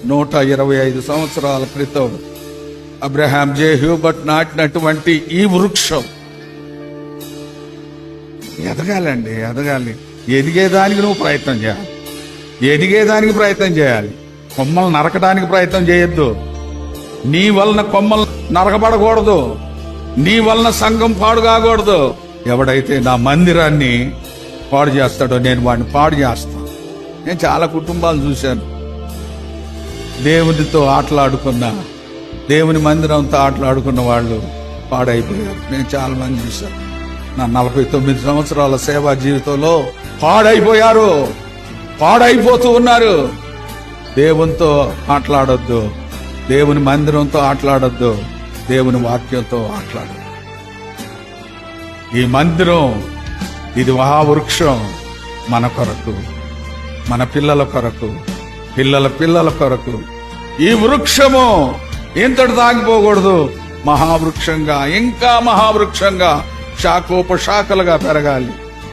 125 సంవత్సరాల క్రితం అబ్రహాం జే హ్యూబర్ట్ నాటినటువంటి ఈ వృక్షం ఎదగాలండి, ఎదగాలి. ఎదిగేదానికి నువ్వు ప్రయత్నం చేయాలి, ఎదిగేదానికి ప్రయత్నం చేయాలి. కొమ్మలు నరకడానికి ప్రయత్నం చేయొద్దు. నీ వలన కొమ్మలు నరకబడకూడదు, నీ వలన సంఘం పాడు కాకూడదు. ఎవడైతే నా మందిరాన్ని పాడు చేస్తాడో నేను వాడిని పాడు చేస్తాను. నేను చాలా కుటుంబాలు చూశాను, దేవునితో ఆటలాడుకున్న, దేవుని మందిరంతో ఆటలాడుకున్న వాళ్ళు పాడైపోయారు. నేను చాలా మంది చూశాను. నా 49 సంవత్సరాల సేవా జీవితంలో పాడైపోయారు, పాడైపోతూ ఉన్నారు. దేవునితో ఆటలాడొద్దు, దేవుని మందిరంతో ఆటలాడొద్దు, దేవుని వాక్యంతో ఆటలాడొద్దు. ఈ మందిరం ఇది మహావృక్షం, మన కొరకు, మన పిల్లల కొరకు, పిల్లల పిల్లల కొరకు. ఈ వృక్షము ఇంతటి తాగిపోకూడదు, మహావృక్షంగా, ఇంకా మహావృక్షంగా శాఖోపశాఖలుగా పెరగాలి.